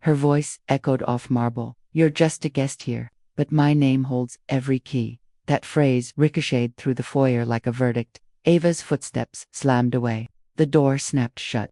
Her voice echoed off marble. You're just a guest here, but my name holds every key. That phrase ricocheted through the foyer like a verdict. Ava's footsteps slammed away. The door snapped shut.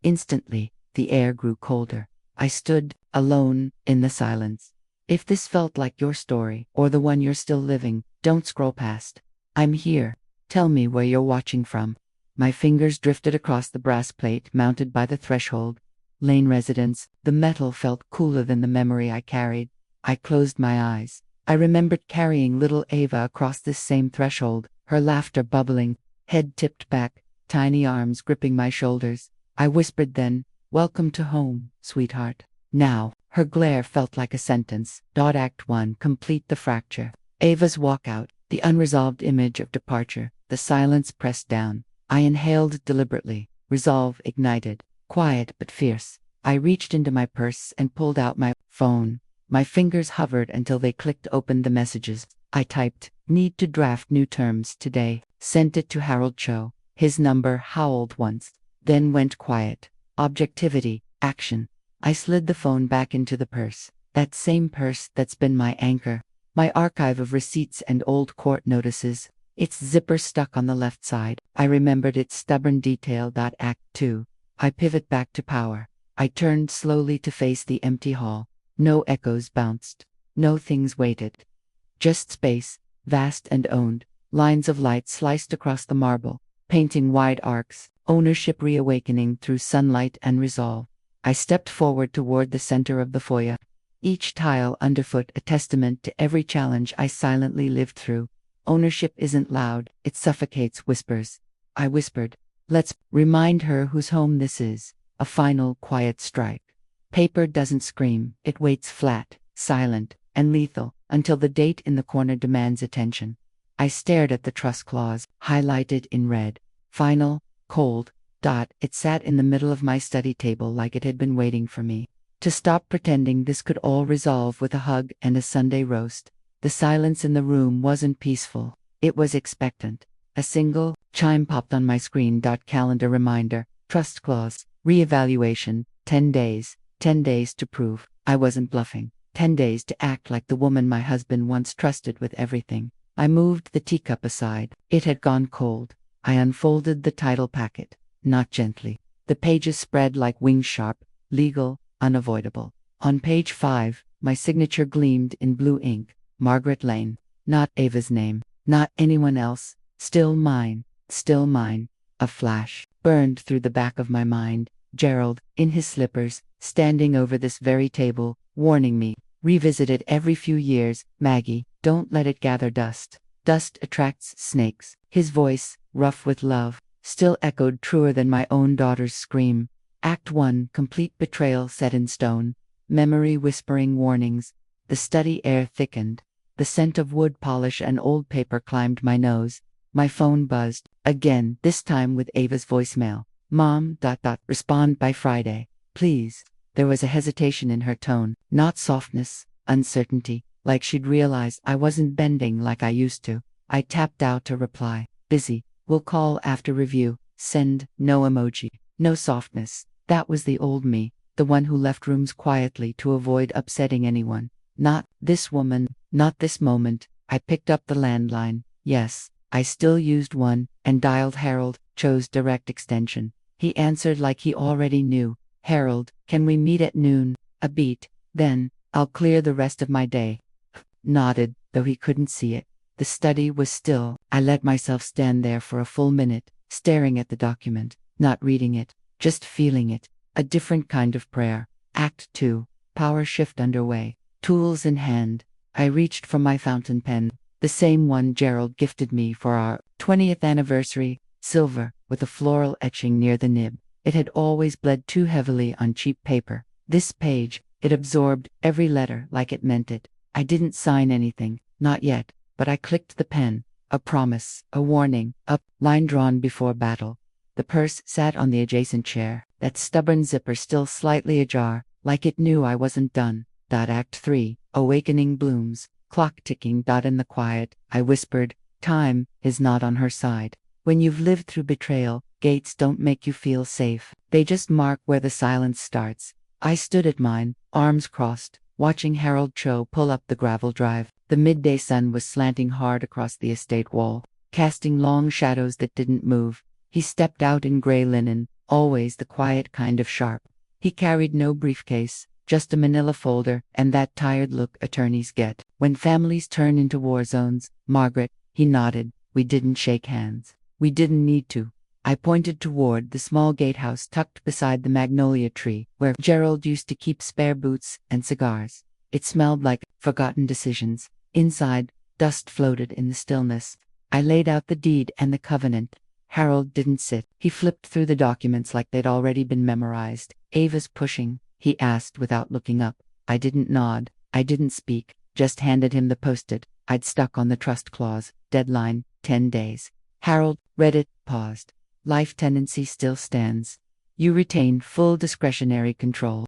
Instantly, the air grew colder. I stood, alone, in the silence. If this felt like your story, or the one you're still living, don't scroll past. I'm here. Tell me where you're watching from. My fingers drifted across the brass plate mounted by the threshold. Lane residence. The metal felt cooler than the memory I carried. I closed my eyes. I remembered carrying little Ava across this same threshold, her laughter bubbling, head tipped back, tiny arms gripping my shoulders. I whispered then, "Welcome to home, sweetheart." Now, her glare felt like a sentence. Act 1, complete the fracture. Ava's walkout, the unresolved image of departure, the silence pressed down. I inhaled deliberately, resolve ignited, quiet but fierce. I reached into my purse and pulled out my phone. My fingers hovered until they clicked open the messages. I typed, "Need to draft new terms today." Sent it to Harold Cho. His number howled once, then went quiet. Objectivity, action. I slid the phone back into the purse. That same purse that's been my anchor. My archive of receipts and old court notices. Its zipper stuck on the left side. I remembered its stubborn detail. Act 2. I pivot back to power. I turned slowly to face the empty hall. No echoes bounced. No things waited. Just space, vast and owned. Lines of light sliced across the marble, painting wide arcs, ownership reawakening through sunlight and resolve. I stepped forward toward the center of the foyer. Each tile underfoot a testament to every challenge I silently lived through. Ownership isn't loud, it suffocates whispers. I whispered, "Let's remind her whose home this is." A final quiet strike. Paper doesn't scream, it waits flat, silent, and lethal, until the date in the corner demands attention. I stared at the trust clause, highlighted in red. Final, cold. It sat in the middle of my study table like it had been waiting for me. To stop pretending this could all resolve with a hug and a Sunday roast. The silence in the room wasn't peaceful. It was expectant. A single chime popped on my screen. Calendar reminder, trust clause, reevaluation, 10 days. 10 days to prove I wasn't bluffing. 10 days to act like the woman my husband once trusted with everything. I moved the teacup aside. It had gone cold. I unfolded the title packet. Not gently. The pages spread like wings sharp, legal, unavoidable. On page 5, my signature gleamed in blue ink. Margaret Lane. Not Ava's name. Not anyone else. Still mine. Still mine. A flash burned through the back of my mind. Gerald, in his slippers, standing over this very table, warning me. Revisited every few years. Maggie, don't let it gather dust. Dust attracts snakes. His voice, rough with love, still echoed truer than my own daughter's scream. Act 1, complete betrayal set in stone. Memory whispering warnings. The study air thickened. The scent of wood polish and old paper climbed my nose. My phone buzzed, again, this time with Ava's voicemail. Mom, respond by Friday, please. There was a hesitation in her tone, not softness, uncertainty, like she'd realized I wasn't bending like I used to. I tapped out to reply. Busy. We'll call after review. Send. No emoji. No softness. That was the old me, the one who left rooms quietly to avoid upsetting anyone. Not this woman, not this moment. I picked up the landline. Yes, I still used one, and dialed Harold, chose direct extension. He answered like he already knew. Harold, can we meet at noon? A beat. Then, I'll clear the rest of my day. Nodded, though he couldn't see it. The study was still. I let myself stand there for a full minute, staring at the document, not reading it, just feeling it. A different kind of prayer. Act 2. Power shift underway. Tools in hand. I reached for my fountain pen, the same one Gerald gifted me for our 20th anniversary, silver, with a floral etching near the nib. It had always bled too heavily on cheap paper. This page, it absorbed every letter like it meant it. I didn't sign anything, not yet, but I clicked the pen. A promise, a warning, a line drawn before battle. The purse sat on the adjacent chair, that stubborn zipper still slightly ajar, like it knew I wasn't done. Act 3, awakening blooms, clock ticking. In the quiet, I whispered, time is not on her side. When you've lived through betrayal, gates don't make you feel safe. They just mark where the silence starts. I stood at mine, arms crossed, watching Harold Cho pull up the gravel drive. The midday sun was slanting hard across the estate wall, casting long shadows that didn't move. He stepped out in gray linen, always the quiet kind of sharp. He carried no briefcase, just a manila folder and that tired look attorneys get when families turn into war zones. Margaret, he nodded. We didn't shake hands. We didn't need to. I pointed toward the small gatehouse tucked beside the magnolia tree, where Gerald used to keep spare boots and cigars. It smelled like forgotten decisions. Inside, dust floated in the stillness. I laid out the deed and the covenant. Harold didn't sit. He flipped through the documents like they'd already been memorized. Ava's pushing, he asked without looking up. I didn't nod. I didn't speak, just handed him the post-it I'd stuck on the trust clause. Deadline, 10 days. Harold read it, paused. Life tenancy still stands. You retain full discretionary control.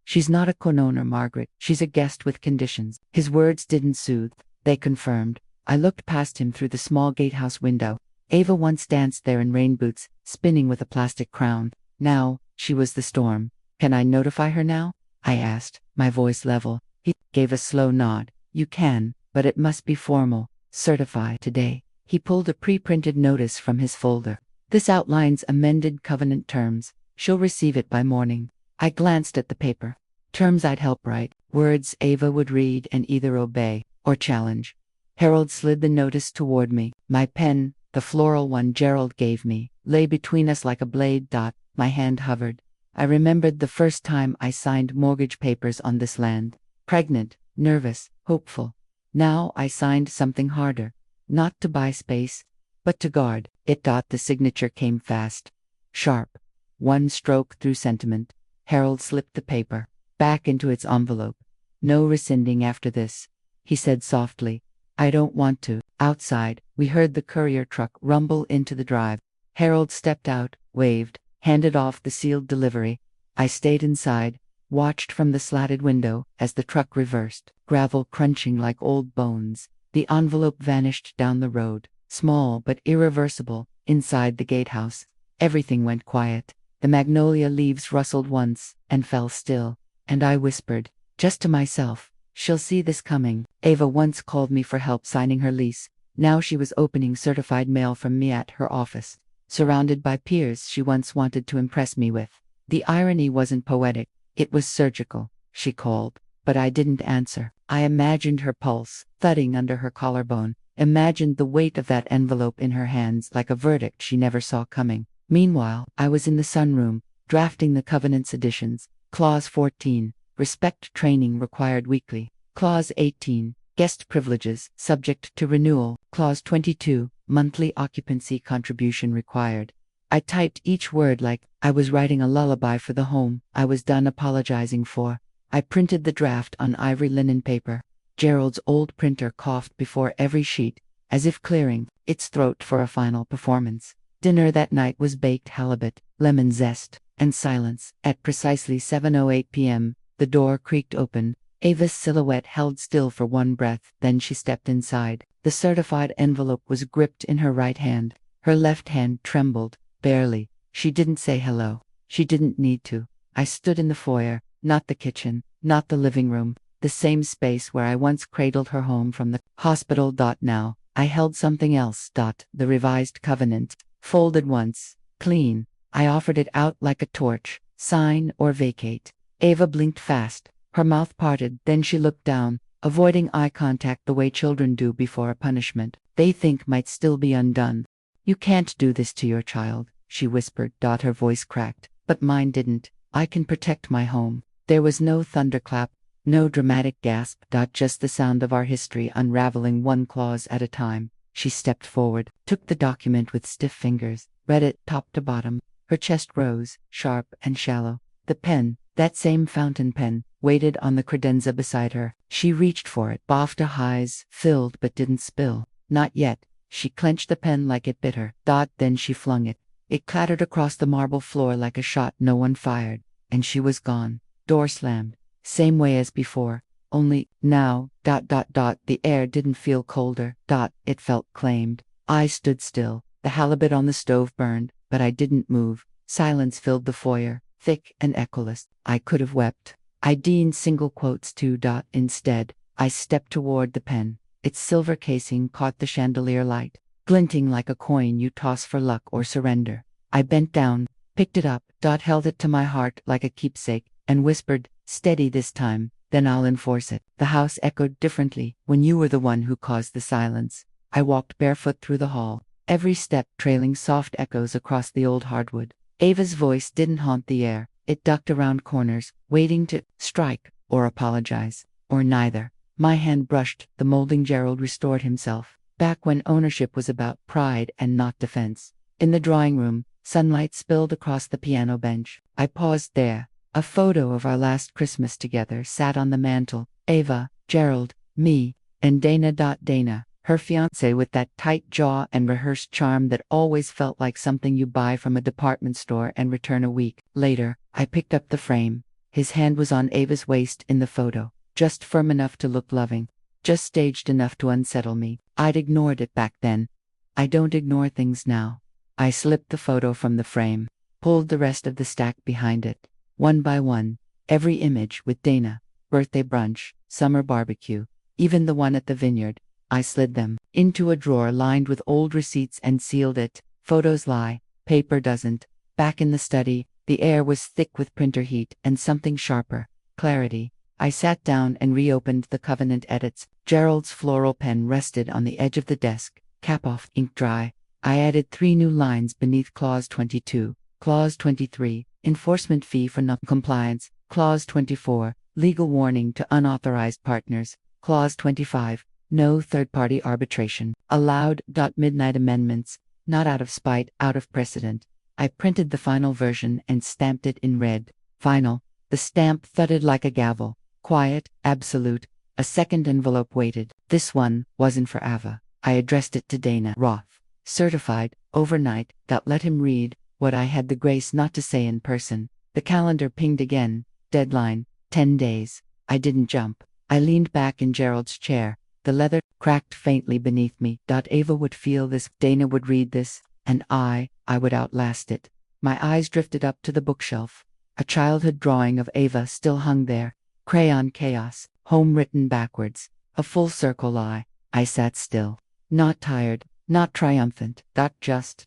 She's not a co-owner, Margaret. She's a guest with conditions. His words didn't soothe. They confirmed. I looked past him through the small gatehouse window. Ava once danced there in rain boots, spinning with a plastic crown. Now, she was the storm. Can I notify her now? I asked, my voice level. He gave a slow nod. You can, but it must be formal. Certify today. He pulled a pre-printed notice from his folder. This outlines amended covenant terms. She'll receive it by morning. I glanced at the paper. Terms I'd help write, words Ava would read and either obey or challenge. Harold slid the notice toward me. My pen, the floral one Gerald gave me, lay between us like a blade. My hand hovered. I remembered the first time I signed mortgage papers on this land. Pregnant, nervous, hopeful. Now I signed something harder. Not to buy space, but to guard it. The signature came fast, sharp. One stroke through sentiment. Harold slipped the paper back into its envelope. No rescinding after this, he said softly. I don't want to. Outside, we heard the courier truck rumble into the drive. Harold stepped out, waved, handed off the sealed delivery. I stayed inside, watched from the slatted window as the truck reversed, gravel crunching like old bones. The envelope vanished down the road, small but irreversible. Inside the gatehouse, everything went quiet. The magnolia leaves rustled once and fell still, and I whispered, just to myself, she'll see this coming. Ava once called me for help signing her lease. Now she was opening certified mail from me at her office, surrounded by peers she once wanted to impress me with. The irony wasn't poetic, it was surgical. She called, but I didn't answer. I imagined her pulse, thudding under her collarbone, imagined the weight of that envelope in her hands like a verdict she never saw coming. Meanwhile, I was in the sunroom, drafting the covenant's additions. Clause 14, respect training required weekly. Clause 18, guest privileges, subject to renewal. Clause 22, monthly occupancy contribution required. I typed each word like I was writing a lullaby for the home I was done apologizing for. I printed the draft on ivory linen paper. Gerald's old printer coughed before every sheet, as if clearing its throat for a final performance. Dinner that night was baked halibut, lemon zest, and silence. At precisely 7:08 p.m., the door creaked open. Ava's silhouette held still for one breath, then she stepped inside. The certified envelope was gripped in her right hand. Her left hand trembled, barely. She didn't say hello. She didn't need to. I stood in the foyer, not the kitchen, not the living room, the same space where I once cradled her home from the hospital. Now, I held something else. The revised covenant, folded once, clean. I offered it out like a torch. Sign or vacate. Ava blinked fast. Her mouth parted, then she looked down, avoiding eye contact the way children do before a punishment they think might still be undone. You can't do this to your child, she whispered. Her voice cracked, but mine didn't. I can protect my home. There was no thunderclap, no dramatic gasp. Just the sound of our history unraveling one clause at a time. She stepped forward, took the document with stiff fingers, read it top to bottom. Her chest rose, sharp and shallow. The pen, that same fountain pen, waited on the credenza beside her. She reached for it. BAFTA highs, filled but didn't spill. Not yet. She clenched the pen like it bit her. Then she flung it. It clattered across the marble floor like a shot no one fired, and she was gone. Door slammed. Same way as before. Only, now, the air didn't feel colder. It felt claimed. I stood still. The halibut on the stove burned, but I didn't move. Silence filled the foyer, thick and echoless. I could have wept. I dean single quotes too. Instead, I stepped toward the pen. Its silver casing caught the chandelier light, glinting like a coin you toss for luck or surrender. I bent down, picked it up, held it to my heart like a keepsake, and whispered, "Steady this time, then I'll enforce it." The house echoed differently when you were the one who caused the silence. I walked barefoot through the hall, every step trailing soft echoes across the old hardwood. Ava's voice didn't haunt the air. It ducked around corners, waiting to strike or apologize, or neither. My hand brushed the molding. Gerald restored himself, back when ownership was about pride and not defense. In the drawing room, sunlight spilled across the piano bench. I paused there. A photo of our last Christmas together sat on the mantel. Ava, Gerald, me, and Dana. Dana, her fiancé, with that tight jaw and rehearsed charm that always felt like something you buy from a department store and return a week later. I picked up the frame. His hand was on Ava's waist in the photo, just firm enough to look loving, just staged enough to unsettle me. I'd ignored it back then. I don't ignore things now. I slipped the photo from the frame, pulled the rest of the stack behind it. One by one, every image with Dana, birthday brunch, summer barbecue, even the one at the vineyard. I slid them into a drawer lined with old receipts and sealed it. Photos lie, paper doesn't. Back in the study, the air was thick with printer heat and something sharper, clarity. I sat down and reopened the Covenant edits. Gerald's floral pen rested on the edge of the desk, cap off, ink dry. I added 3 new lines beneath Clause 22. Clause 23, enforcement fee for non-compliance. Clause 24, legal warning to unauthorized partners. Clause 25, no third-party arbitration allowed. Midnight amendments, not out of spite, out of precedent. I printed the final version and stamped it in red. Final. The stamp thudded like a gavel. Quiet, absolute. A second envelope waited. This one wasn't for Ava. I addressed it to Dana Roth. Certified, overnight. Let him read what I had the grace not to say in person. The calendar pinged again. Deadline, 10 days. I didn't jump. I leaned back in Gerald's chair. The leather cracked faintly beneath me. Ava would feel this, Dana would read this, and I would outlast it. My eyes drifted up to the bookshelf. A childhood drawing of Ava still hung there. Crayon chaos, home written backwards. A full circle lie. I sat still. Not tired, not triumphant. Just.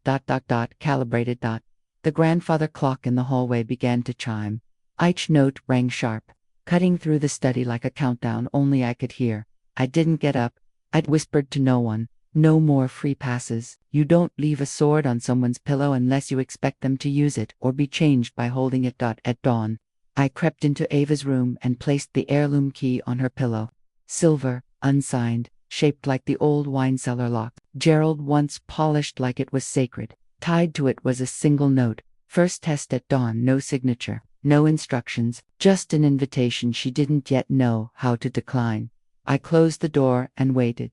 Calibrated. The grandfather clock in the hallway began to chime. Each note rang sharp, cutting through the study like a countdown only I could hear. I didn't get up. I'd whispered to no one. No more free passes. You don't leave a sword on someone's pillow unless you expect them to use it or be changed by holding it. At dawn, I crept into Ava's room and placed the heirloom key on her pillow. Silver, unsigned, shaped like the old wine cellar lock Gerald once polished like it was sacred. Tied to it was a single note. First test at dawn. No signature, no instructions, just an invitation she didn't yet know how to decline. I closed the door and waited.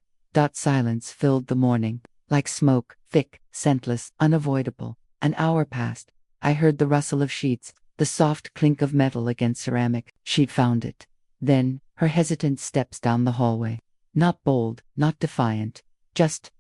Silence filled the morning, like smoke, thick, scentless, unavoidable. An hour passed. I heard the rustle of sheets, the soft clink of metal against ceramic. She'd found it. Then, her hesitant steps down the hallway. Not bold, not defiant, just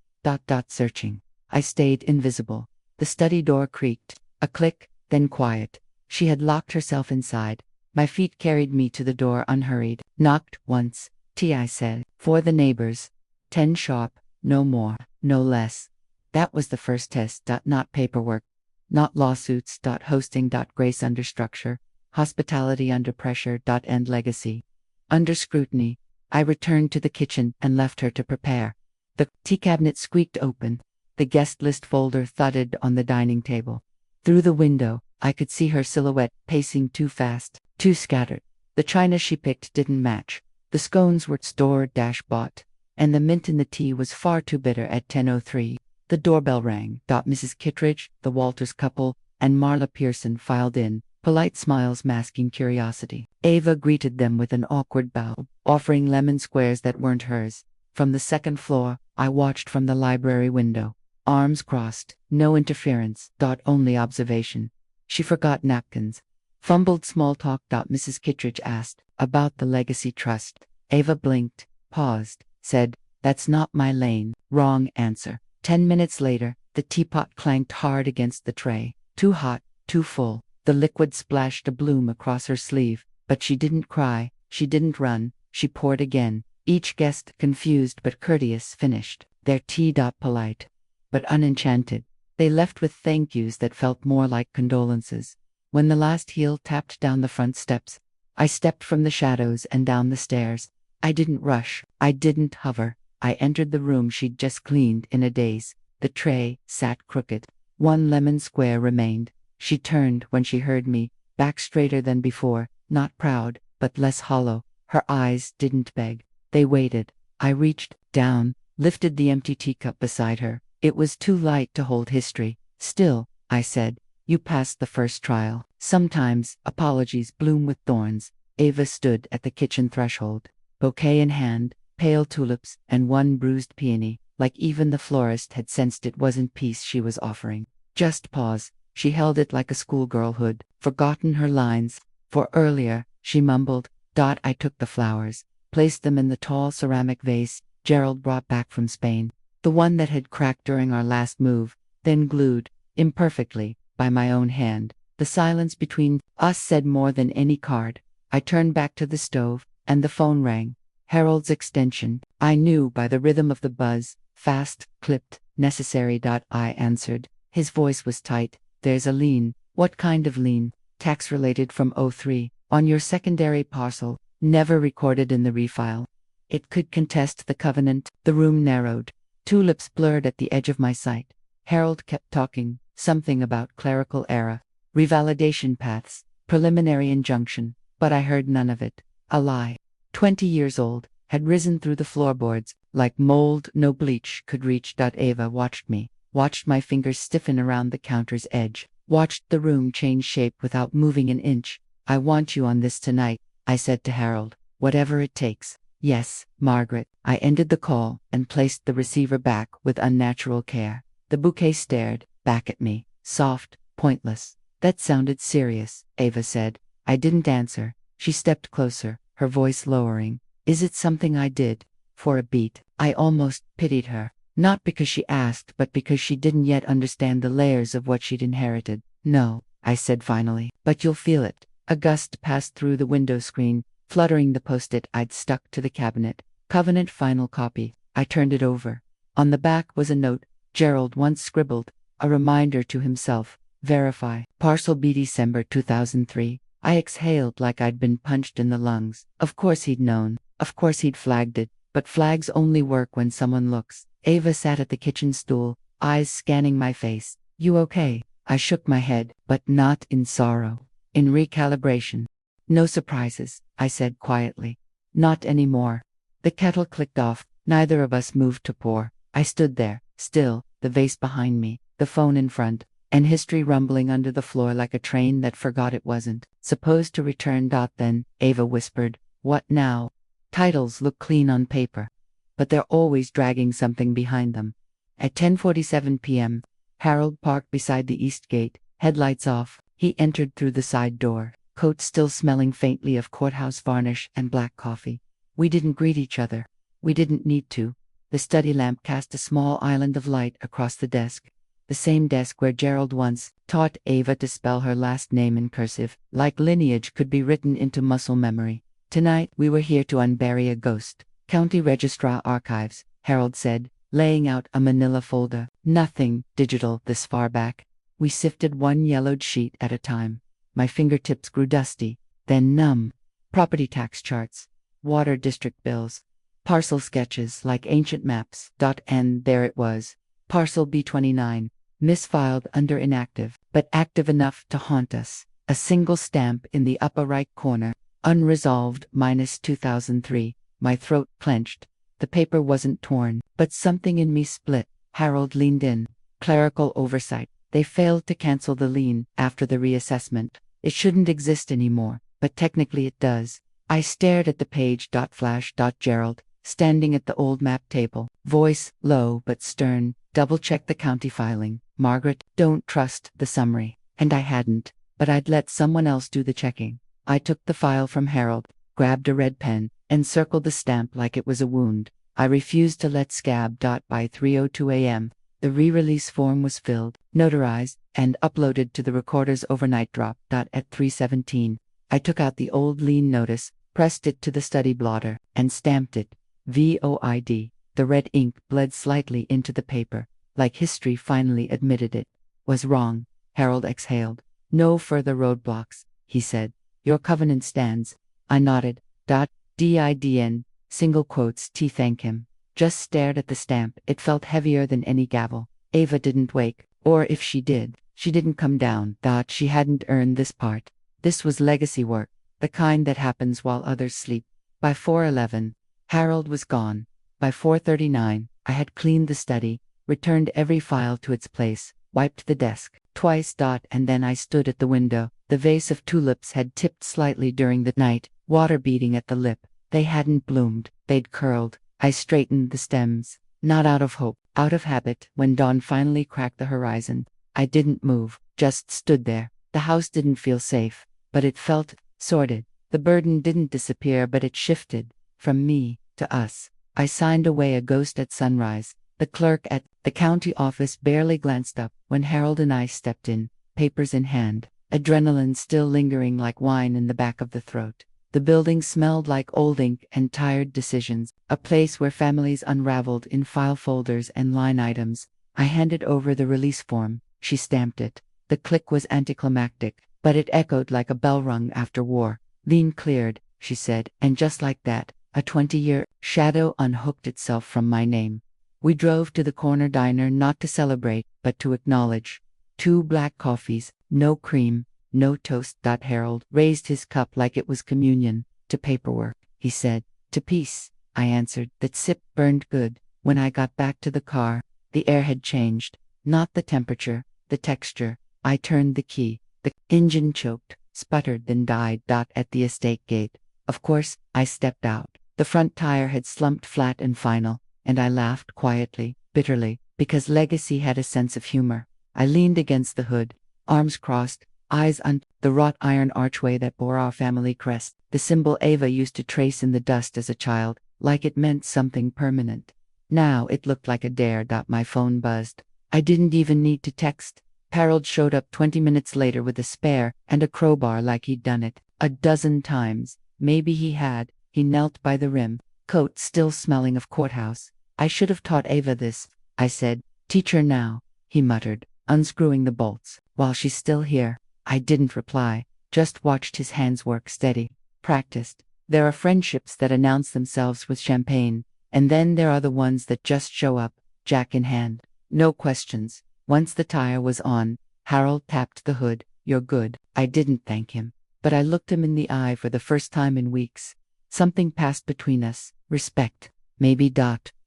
searching. I stayed invisible. The study door creaked. A click, then quiet. She had locked herself inside. My feet carried me to the door unhurried. Knocked once. Tea, I said. For the neighbors. 10 sharp, no more, no less. That was the first test. Not paperwork, not lawsuits. Hosting. Grace under structure, hospitality under pressure. End legacy. Under scrutiny. I returned to the kitchen and left her to prepare. The tea cabinet squeaked open. The guest list folder thudded on the dining table. Through the window, I could see her silhouette pacing too fast, too scattered. The china she picked didn't match. The scones were store-bought. And the mint in the tea was far too bitter at 10:03. The doorbell rang. Mrs. Kittredge, the Walters couple, and Marla Pearson filed in, polite smiles masking curiosity. Ava greeted them with an awkward bow, offering lemon squares that weren't hers. From the second floor, I watched from the library window. Arms crossed, no interference. Only observation. She forgot napkins. Fumbled small talk. Mrs. Kittredge asked, about the legacy trust. Ava blinked, paused. Said, that's not my lane. Wrong answer. 10 minutes later, the teapot clanked hard against the tray. Too hot, too full. The liquid splashed a bloom across her sleeve. But she didn't cry, she didn't run, she poured again. Each guest, confused but courteous, finished their tea. Polite, but unenchanted. They left with thank yous that felt more like condolences. When the last heel tapped down the front steps, I stepped from the shadows and down the stairs. I didn't rush, I didn't hover. I entered the room she'd just cleaned in a daze. The tray sat crooked. One lemon square remained. She turned when she heard me, back straighter than before, not proud, but less hollow. Her eyes didn't beg. They waited. I reached down, lifted the empty teacup beside her. It was too light to hold history. Still, I said, you passed the first trial. Sometimes apologies bloom with thorns. Ava stood at the kitchen threshold, bouquet in hand, pale tulips, and one bruised peony, like even the florist had sensed it wasn't peace she was offering. Just pause. She held it like a schoolgirl who'd forgotten her lines. For earlier, she mumbled. I took the flowers, placed them in the tall ceramic vase Gerald brought back from Spain, the one that had cracked during our last move, then glued, imperfectly, by my own hand. The silence between us said more than any card. I turned back to the stove, and the phone rang. Harold's extension. I knew by the rhythm of the buzz. Fast, clipped, necessary. I answered. His voice was tight. There's a lien. What kind of lien? Tax-related from '03. On your secondary parcel, never recorded in the refile. It could contest the covenant. The room narrowed. Tulips blurred at the edge of my sight. Harold kept talking, something about clerical error, revalidation paths, preliminary injunction, but I heard none of it. A lie. 20 years old, had risen through the floorboards, like mold no bleach could reach. Ava watched me, watched my fingers stiffen around the counter's edge, watched the room change shape without moving an inch. I want you on this tonight, I said to Harold, whatever it takes. Yes, Margaret. I ended the call and placed the receiver back with unnatural care. The bouquet stared back at me, soft, pointless. That sounded serious, Ava said. I didn't answer. She stepped closer, her voice lowering. Is it something I did? For a beat, I almost pitied her. Not because she asked, but because she didn't yet understand the layers of what she'd inherited. No, I said finally, but you'll feel it. A gust passed through the window screen, fluttering the post-it I'd stuck to the cabinet. Covenant final copy. I turned it over. On the back was a note Gerald once scribbled, a reminder to himself. Verify. Parcel B December 2003. I exhaled like I'd been punched in the lungs. Of course he'd known. Of course he'd flagged it. But flags only work when someone looks. Ava sat at the kitchen stool, eyes scanning my face. You okay? I shook my head, but not in sorrow. In recalibration. No surprises, I said quietly. Not anymore. The kettle clicked off. Neither of us moved to pour. I stood there, still, the vase behind me, the phone in front, and history rumbling under the floor like a train that forgot it wasn't supposed to return. Then, Ava whispered, what now? Titles look clean on paper, but they're always dragging something behind them. At 10:47 p.m., Harold parked beside the east gate, headlights off. He entered through the side door, coat still smelling faintly of courthouse varnish and black coffee. We didn't greet each other. We didn't need to. The study lamp cast a small island of light across the desk. The same desk where Gerald once taught Ava to spell her last name in cursive, like lineage could be written into muscle memory. Tonight, we were here to unbury a ghost. County Registrar Archives, Harold said, laying out a manila folder. Nothing digital this far back. We sifted one yellowed sheet at a time. My fingertips grew dusty, then numb. Property tax charts, water district bills, parcel sketches like ancient maps. And there it was. Parcel B29, misfiled under inactive, but active enough to haunt us. A single stamp in the upper right corner, unresolved -2003. My throat clenched. The paper wasn't torn, but something in me split. Harold leaned in. Clerical oversight. They failed to cancel the lien after the reassessment. It shouldn't exist anymore, but technically it does. I stared at the page. Flash. Gerald, standing at the old map table, voice low but stern, double-check the county filing. Margaret, don't trust the summary. And I hadn't, but I'd let someone else do the checking. I took the file from Harold, grabbed a red pen, and circled the stamp like it was a wound. I refused to let scab. By 3:02 a.m., the re-release form was filled, notarized, and uploaded to the recorder's overnight drop. At 3:17, I took out the old lien notice, pressed it to the study blotter, and stamped it. Void. The red ink bled slightly into the paper, like history finally admitted it was wrong. Harold exhaled. No further roadblocks, he said. Your covenant stands. I nodded. Didn. Single quotes. Thank him. Just stared at the stamp. It felt heavier than any gavel. Ava didn't wake, or if she did, she didn't come down. She hadn't earned this part. This was legacy work, the kind that happens while others sleep. By 4:11, Harold was gone. By 4:39, I had cleaned the study, returned every file to its place, wiped the desk twice. And then I stood at the window. The vase of tulips had tipped slightly during the night, water beading at the lip. They hadn't bloomed, they'd curled. I straightened the stems, not out of hope, out of habit. When dawn finally cracked the horizon, I didn't move, just stood there. The house didn't feel safe, but it felt sorted. The burden didn't disappear, but it shifted from me to us. I signed away a ghost at sunrise. The clerk at the county office barely glanced up when Harold and I stepped in, papers in hand, adrenaline still lingering like wine in the back of the throat. The building smelled like old ink and tired decisions, a place where families unraveled in file folders and line items. I handed over the release form. She stamped it. The click was anticlimactic, but it echoed like a bell rung after war. Lien cleared, she said, and just like that, a 20-year shadow unhooked itself from my name. We drove to the corner diner not to celebrate, but to acknowledge. 2 black coffees, no cream, no toast. Harold raised his cup like it was communion. To paperwork, he said. To peace, I answered. That sip burned good. When I got back to the car, the air had changed. Not the temperature, the texture. I turned the key. The engine choked, sputtered, then died. At the estate gate. Of course, I stepped out. The front tire had slumped flat and final, and I laughed quietly, bitterly, because legacy had a sense of humor. I leaned against the hood, arms crossed, eyes on the wrought iron archway that bore our family crest, the symbol Ava used to trace in the dust as a child, like it meant something permanent. Now it looked like a dare. My phone buzzed. I didn't even need to text. Harold showed up 20 minutes later with a spare and a crowbar like he'd done it a dozen times. Maybe he had. He knelt by the rim, coat still smelling of courthouse. I should have taught Ava this, I said. Teach her now, he muttered, unscrewing the bolts. While she's still here. I didn't reply, just watched his hands work steady, practiced. There are friendships that announce themselves with champagne, and then there are the ones that just show up, jack in hand. No questions. Once the tire was on, Harold tapped the hood. You're good. I didn't thank him, but I looked him in the eye for the first time in weeks. Something passed between us, respect, maybe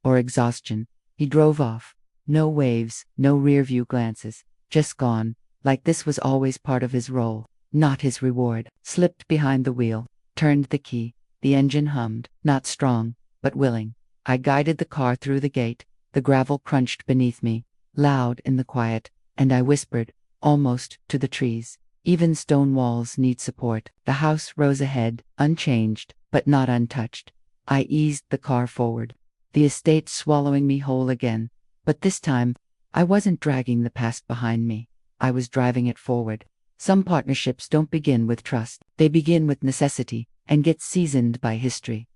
or exhaustion. He drove off. No waves, no rearview glances, just gone, like this was always part of his role, not his reward. Slipped behind the wheel, turned the key. The engine hummed, not strong, but willing. I guided the car through the gate. The gravel crunched beneath me, loud in the quiet, and I whispered, almost to the trees. Even stone walls need support. The house rose ahead, unchanged, but not untouched. I eased the car forward, the estate swallowing me whole again. But this time, I wasn't dragging the past behind me. I was driving it forward. Some partnerships don't begin with trust. They begin with necessity, and get seasoned by history.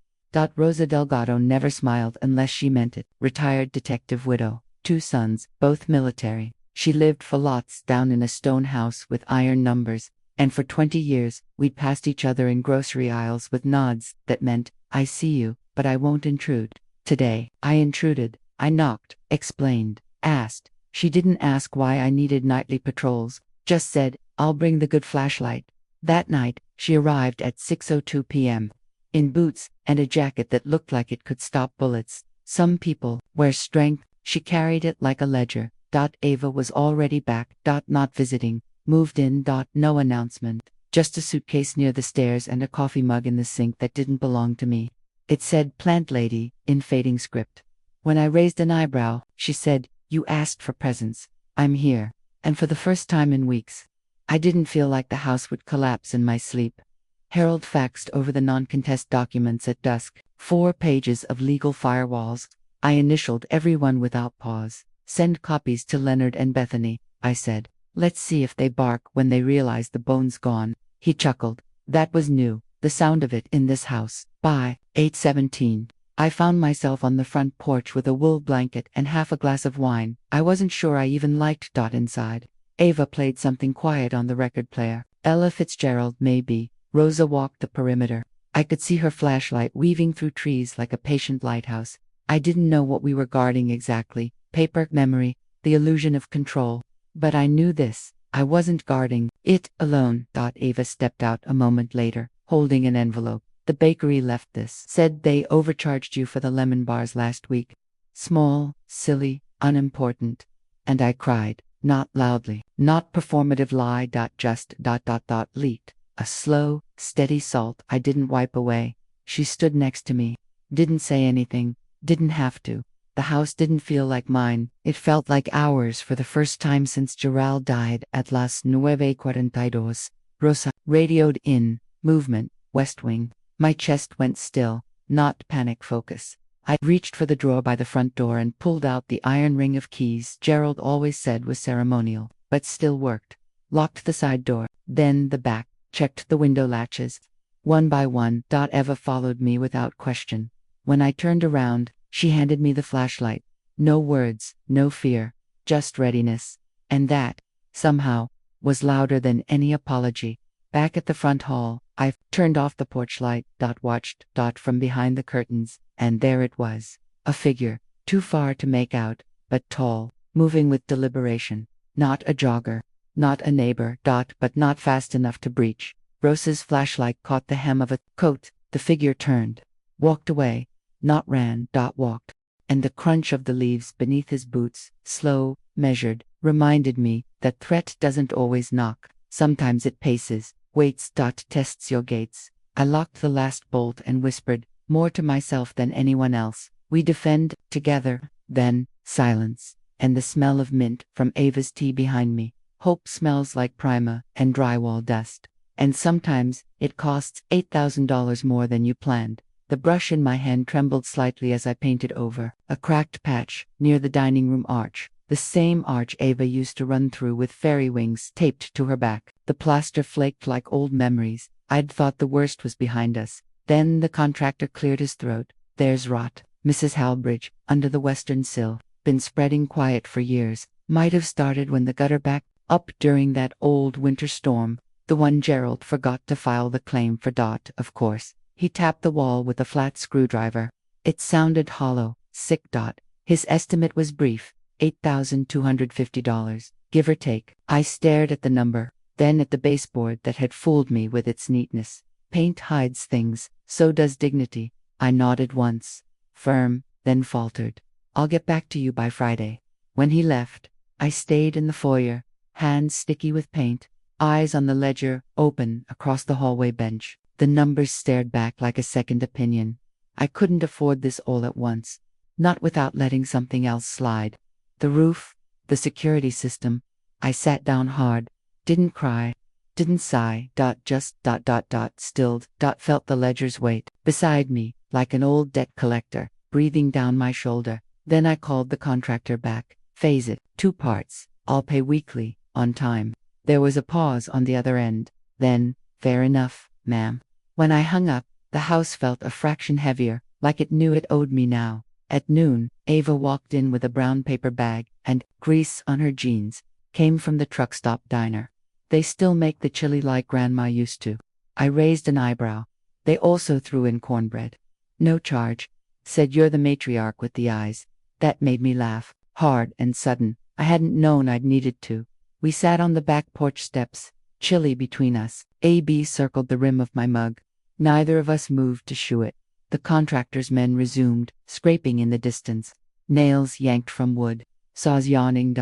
Rosa Delgado never smiled unless she meant it. Retired detective widow, 2 sons, both military. She lived for lots down in a stone house with iron numbers, and for 20 years, we'd passed each other in grocery aisles with nods that meant, I see you, but I won't intrude. Today, I intruded. I knocked, explained, asked. She didn't ask why I needed nightly patrols, just said, I'll bring the good flashlight. That night, she arrived at 6:02 p.m. in boots and a jacket that looked like it could stop bullets. Some people wear strength. She carried it like a ledger. Ava was already back. Not visiting. Moved in. No announcement. Just a suitcase near the stairs and a coffee mug in the sink that didn't belong to me. It said plant lady in fading script. When I raised an eyebrow, she said, you asked for presents. I'm here. And for the first time in weeks, I didn't feel like the house would collapse in my sleep. Harold faxed over the non-contest documents at dusk, 4 pages of legal firewalls. I initialed every one without pause. Send copies to Leonard and Bethany, I said. Let's see if they bark when they realize the bone's gone. He chuckled. That was new, the sound of it in this house. By 8:17. I found myself on the front porch with a wool blanket and half a glass of wine. I wasn't sure I even liked Dot inside. Ava played something quiet on the record player. Ella Fitzgerald, maybe. Rosa walked the perimeter. I could see her flashlight weaving through trees like a patient lighthouse. I didn't know what we were guarding exactly. Paper, memory, the illusion of control. But I knew this. I wasn't guarding it alone. Ava stepped out a moment later, holding an envelope. The bakery left this. Said they overcharged you for the lemon bars last week. Small, silly, unimportant. And I cried, not loudly, not performative lie. Just leaked. A slow, steady salt I didn't wipe away. She stood next to me. Didn't say anything. Didn't have to. The house didn't feel like mine. It felt like ours for the first time since Gerald died at las 9:42. Rosa radioed in. Movement, West Wing. My chest went still, not panic focus. I reached for the drawer by the front door and pulled out the iron ring of keys Gerald always said was ceremonial, but still worked. Locked the side door, then the back, checked the window latches. One by one. Eva followed me without question. When I turned around, she handed me the flashlight. No words, no fear, just readiness. And that, somehow, was louder than any apology. Back at the front hall, I turned off the porch light. Watched from behind the curtains, and there it was. A figure, too far to make out, but tall, moving with deliberation. Not a jogger, not a neighbor. But not fast enough to breach. Rosa's flashlight caught the hem of a coat. The figure turned, walked away, not ran. Walked. And the crunch of the leaves beneath his boots, slow, measured, reminded me that threat doesn't always knock. Sometimes it paces, waits. Tests your gates. I locked the last bolt and whispered, more to myself than anyone else, we defend, together. Then, silence, and the smell of mint from Ava's tea behind me. Hope smells like primer and drywall dust. And sometimes, it costs $8,000 more than you planned. The brush in my hand trembled slightly as I painted over a cracked patch near the dining room arch. The same arch Ava used to run through with fairy wings taped to her back. The plaster flaked like old memories. I'd thought the worst was behind us. Then the contractor cleared his throat. There's rot, Mrs. Halbridge, under the western sill. Been spreading quiet for years. Might have started when the gutter backed up during that old winter storm. The one Gerald forgot to file the claim for. Of course. He tapped the wall with a flat screwdriver. It sounded hollow, sick. His estimate was brief. $8,250, give or take. I stared at the number, then at the baseboard that had fooled me with its neatness. Paint hides things, so does dignity. I nodded once, firm, then faltered. I'll get back to you by Friday. When he left, I stayed in the foyer, hands sticky with paint, eyes on the ledger, open across the hallway bench. The numbers stared back like a second opinion. I couldn't afford this all at once, not without letting something else slide. The roof, the security system. I sat down hard, didn't cry, didn't sigh. Just stilled. Felt the ledger's weight beside me, like an old debt collector, breathing down my shoulder. Then I called the contractor back. Phase it, 2 parts. I'll pay weekly, on time. There was a pause on the other end. Then, fair enough, ma'am. When I hung up, the house felt a fraction heavier, like it knew it owed me now. At noon, Ava walked in with a brown paper bag, and grease on her jeans. Came from the truck stop diner. They still make the chili like Grandma used to. I raised an eyebrow. They also threw in cornbread. No charge. Said you're the matriarch with the eyes. That made me laugh, hard and sudden. I hadn't known I'd needed to. We sat on the back porch steps, chili between us. AB circled the rim of my mug. Neither of us moved to shoo it. The contractor's men resumed, scraping in the distance. Nails yanked from wood. Saws yawning.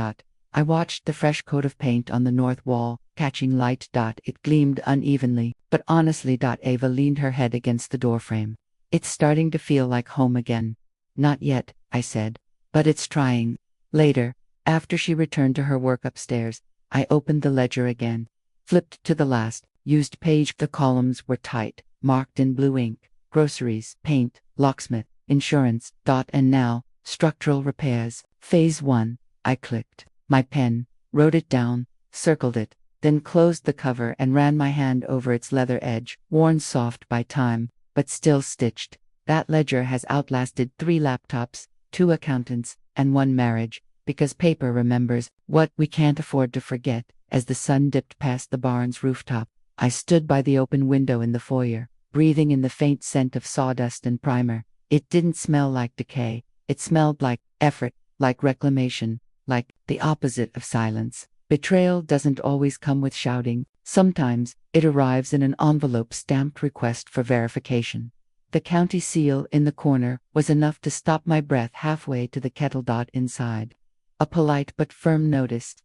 I watched the fresh coat of paint on the north wall, catching light. It gleamed unevenly, but honestly. Ava leaned her head against the doorframe. It's starting to feel like home again. Not yet, I said. But it's trying. Later, after she returned to her work upstairs, I opened the ledger again. Flipped to the last, used page. The columns were tight, marked in blue ink. Groceries, paint, locksmith, insurance. And now, structural repairs. Phase 1. I clicked. My pen, wrote it down, circled it, then closed the cover and ran my hand over its leather edge, worn soft by time, but still stitched. That ledger has outlasted 3 laptops, 2 accountants, and 1 marriage, because paper remembers what we can't afford to forget. As the sun dipped past the barn's rooftop, I stood by the open window in the foyer, breathing in the faint scent of sawdust and primer. It didn't smell like decay. It smelled like effort, like reclamation, like the opposite of silence. Betrayal doesn't always come with shouting. Sometimes it arrives in an envelope-stamped request for verification. The county seal in the corner was enough to stop my breath halfway to the kettle. Inside, a polite but firm notice.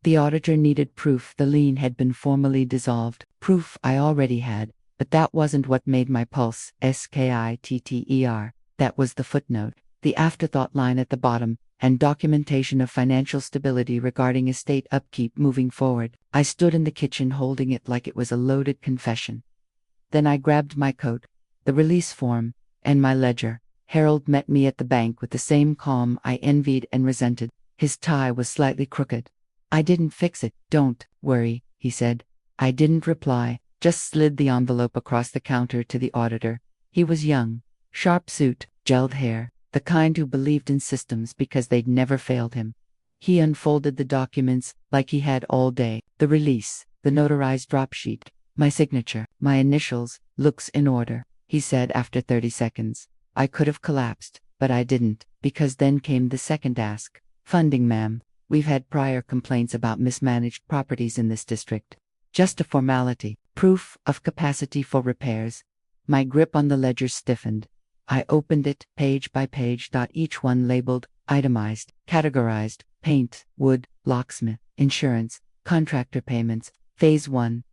The auditor needed proof the lien had been formally dissolved, proof I already had, but that wasn't what made my pulse skitter. That was the footnote, the afterthought line at the bottom, and documentation of financial stability regarding estate upkeep moving forward. I stood in the kitchen holding it like it was a loaded confession. Then I grabbed my coat, the release form, and my ledger. Harold met me at the bank with the same calm I envied and resented. His tie was slightly crooked. "I didn't fix it, don't worry," he said. I didn't reply, just slid the envelope across the counter to the auditor. He was young, sharp suit, gelled hair, the kind who believed in systems because they'd never failed him. He unfolded the documents like he had all day, the release, the notarized drop sheet, my signature, my initials, looks in order, he said after 30 seconds. I could have collapsed, but I didn't, because then came the second ask. "Funding, ma'am. We've had prior complaints about mismanaged properties in this district. Just a formality. Proof of capacity for repairs." My grip on the ledger stiffened. I opened it, page by page. Each one labeled, itemized, categorized: paint, wood, locksmith, insurance, contractor payments, phase 1.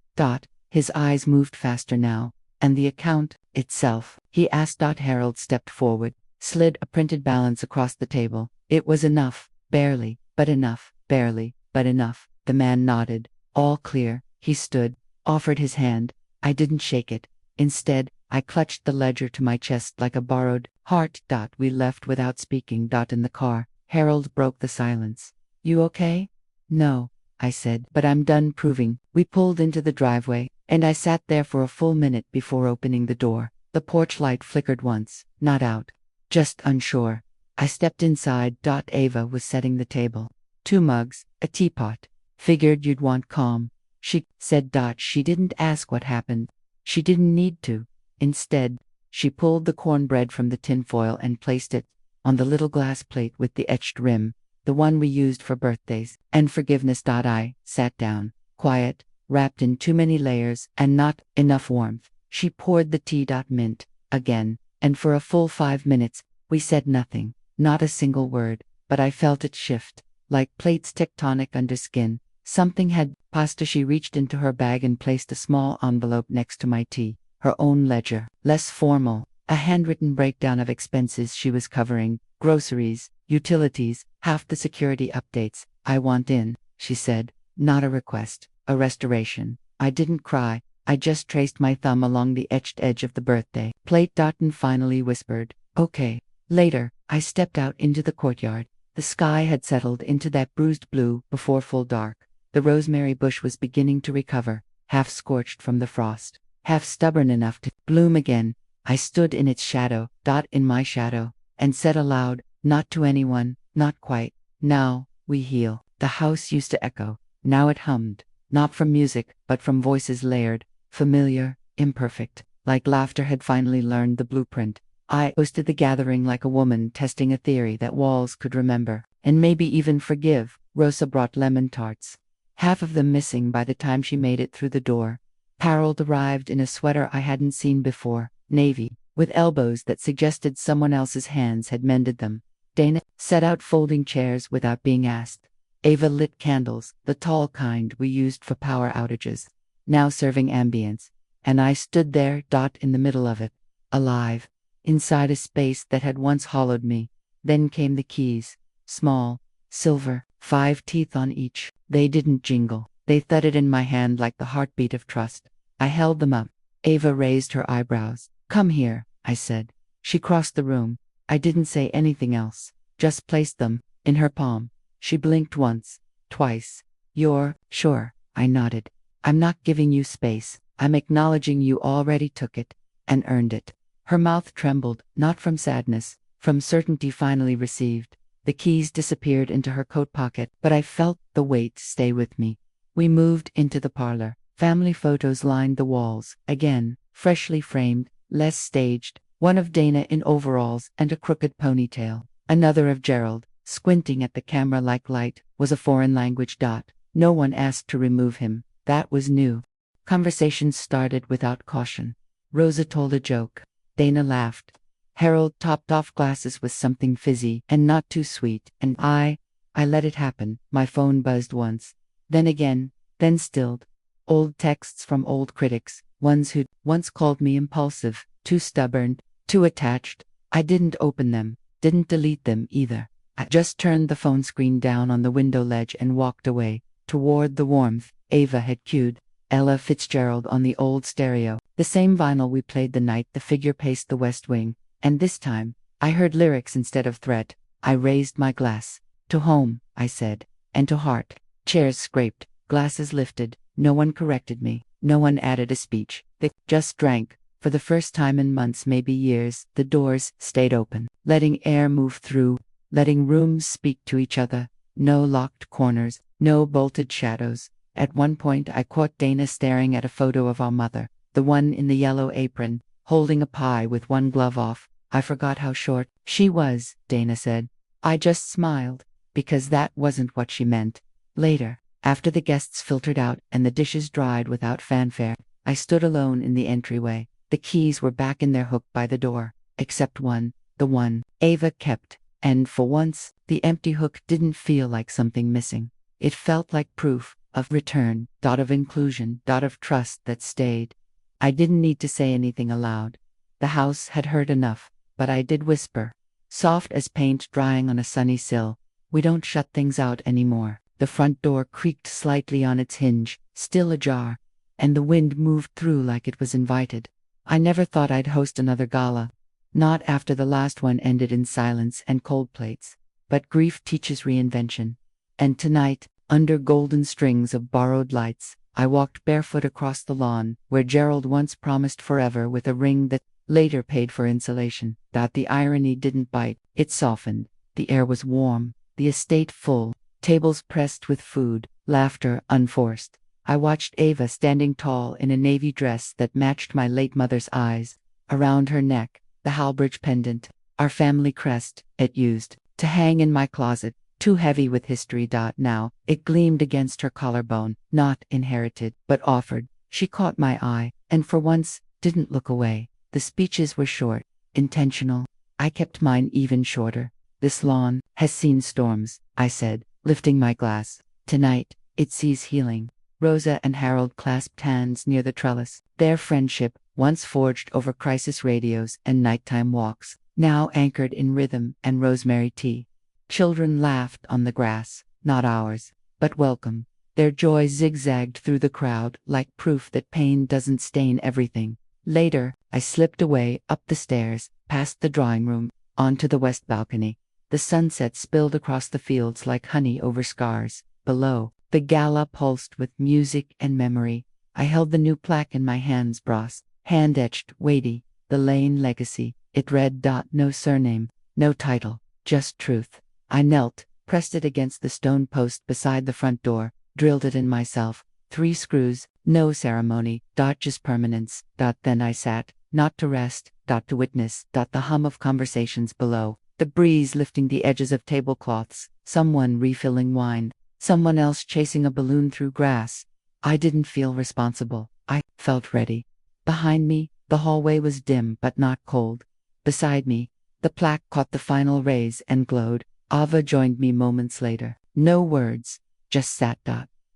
His eyes moved faster now. "And the account itself?" he asked. Harold stepped forward, slid a printed balance across the table. "It was enough, barely, but enough, barely, but enough." The man nodded. "All clear." He stood, offered his hand. I didn't shake it. Instead, I clutched the ledger to my chest like a borrowed heart. We left without speaking. In the car, Harold broke the silence. "You okay?" "No," I said, "but I'm done proving." We pulled into the driveway, and I sat there for a full minute before opening the door. The porch light flickered once, not out, just unsure. I stepped inside. Ava was setting the table. 2 mugs, a teapot. "Figured you'd want calm," she said. She didn't ask what happened. She didn't need to. Instead, she pulled the cornbread from the tinfoil and placed it on the little glass plate with the etched rim, the one we used for birthdays and forgiveness. I sat down, quiet, wrapped in too many layers and not enough warmth. She poured the tea. Mint, again, and for a full 5 minutes, we said nothing, not a single word, but I felt it shift, like plates tectonic under skin. Something had passed. She reached into her bag and placed a small envelope next to my tea. Her own ledger, less formal, a handwritten breakdown of expenses she was covering: groceries, utilities, half the security updates. "I want in," she said. Not a request, a restoration. I didn't cry. I just traced my thumb along the etched edge of the birthday plate. And finally whispered, "Okay." Later, I stepped out into the courtyard. The sky had settled into that bruised blue before full dark. The rosemary bush was beginning to recover, half scorched from the frost, half stubborn enough to bloom again. I stood in its shadow, in my shadow, and said aloud, not to anyone, not quite, "Now we heal." The house used to echo. Now it hummed, not from music, but from voices layered, familiar, imperfect, like laughter had finally learned the blueprint. I hosted the gathering like a woman testing a theory that walls could remember, and maybe even forgive. Rosa brought lemon tarts, half of them missing by the time she made it through the door. Harold arrived in a sweater I hadn't seen before, navy, with elbows that suggested someone else's hands had mended them. Dana set out folding chairs without being asked. Ava lit candles, the tall kind we used for power outages, now serving ambience, and I stood there, in the middle of it, alive, inside a space that had once hollowed me. Then came the keys, small, silver, 5 teeth on each. They didn't jingle. They thudded in my hand like the heartbeat of trust. I held them up. Ava raised her eyebrows. "Come here," I said. She crossed the room. I didn't say anything else, just placed them in her palm. She blinked once, twice. "You're sure?" I nodded. I'm not giving you space. I'm acknowledging you already took it and earned it. Her mouth trembled, not from sadness, from certainty finally received. The keys disappeared into her coat pocket, but I felt the weight stay with me. We moved into the parlor. Family photos lined the walls, again, freshly framed, less staged, one of Dana in overalls and a crooked ponytail, another of Gerald, squinting at the camera like light, was a foreign language dot. No one asked to remove him. That was new. Conversations started without caution. Rosa told a joke. Dana laughed. Harold topped off glasses with something fizzy and not too sweet, and I let it happen. My phone buzzed once, then again, then stilled. Old texts from old critics, ones who'd once called me impulsive, too stubborn, too attached. I didn't open them, didn't delete them either. I just turned the phone screen down on the window ledge and walked away, toward the warmth. Ava had cued Ella Fitzgerald on the old stereo, the same vinyl we played the night the figure paced the West Wing, and this time, I heard lyrics instead of threat. I raised my glass. To home, I said, and to heart. Chairs scraped, glasses lifted. No one corrected me. No one added a speech. They just drank. For the first time in months, maybe years, the doors stayed open, letting air move through, letting rooms speak to each other. No locked corners, no bolted shadows. At one point, I caught Dana staring at a photo of our mother, the one in the yellow apron, holding a pie with one glove off. I forgot how short she was, Dana said. I just smiled, because that wasn't what she meant. Later, after the guests filtered out and the dishes dried without fanfare, I stood alone in the entryway. The keys were back in their hook by the door, except one, the one Ava kept, and for once, the empty hook didn't feel like something missing. It felt like proof of return, of inclusion, of trust that stayed. I didn't need to say anything aloud. The house had heard enough, but I did whisper, soft as paint drying on a sunny sill, we don't shut things out anymore. The front door creaked slightly on its hinge, still ajar, and the wind moved through like it was invited. I never thought I'd host another gala. Not after the last one ended in silence and cold plates. But grief teaches reinvention. And tonight, under golden strings of borrowed lights, I walked barefoot across the lawn, where Gerald once promised forever with a ring that later paid for insulation. That the irony didn't bite, it softened. The air was warm, the estate full, tables pressed with food, laughter unforced. I watched Ava standing tall in a navy dress that matched my late mother's eyes. Around her neck, the Halbridge pendant, our family crest, it used to hang in my closet, too heavy with history. Now, it gleamed against her collarbone, not inherited, but offered. She caught my eye, and for once, didn't look away. The speeches were short, intentional. I kept mine even shorter. This lawn has seen storms, I said, lifting my glass. Tonight, it sees healing. Rosa and Harold clasped hands near the trellis. Their friendship, once forged over crisis radios and nighttime walks, now anchored in rhythm and rosemary tea. Children laughed on the grass, not ours, but welcome. Their joy zigzagged through the crowd like proof that pain doesn't stain everything. Later, I slipped away, up the stairs, past the drawing room, onto the west balcony. The sunset spilled across the fields like honey over scars. Below, the gala pulsed with music and memory. I held the new plaque in my hands, brass, hand-etched, weighty, the Lane legacy. It read, "No surname, no title, just truth." I knelt, pressed it against the stone post beside the front door, drilled it in myself. 3 screws, no ceremony, just permanence. Then I sat, not to rest, to witness, the hum of conversations below, the breeze lifting the edges of tablecloths, someone refilling wine, someone else chasing a balloon through grass. I didn't feel responsible. I felt ready. Behind me, the hallway was dim but not cold. Beside me, the plaque caught the final rays and glowed. Ava joined me moments later. No words, just sat.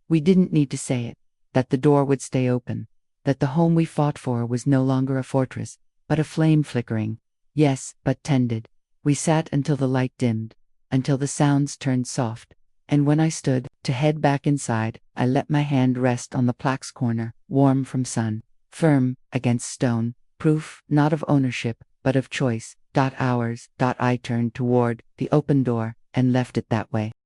We didn't need to say it. That the door would stay open. That the home we fought for was no longer a fortress, but a flame flickering. Yes, but tended. We sat until the light dimmed, until the sounds turned soft. And when I stood to head back inside, I let my hand rest on the plaque's corner, warm from sun, firm against stone, proof not of ownership, but of choice. Ours. I turned toward the open door and left it that way.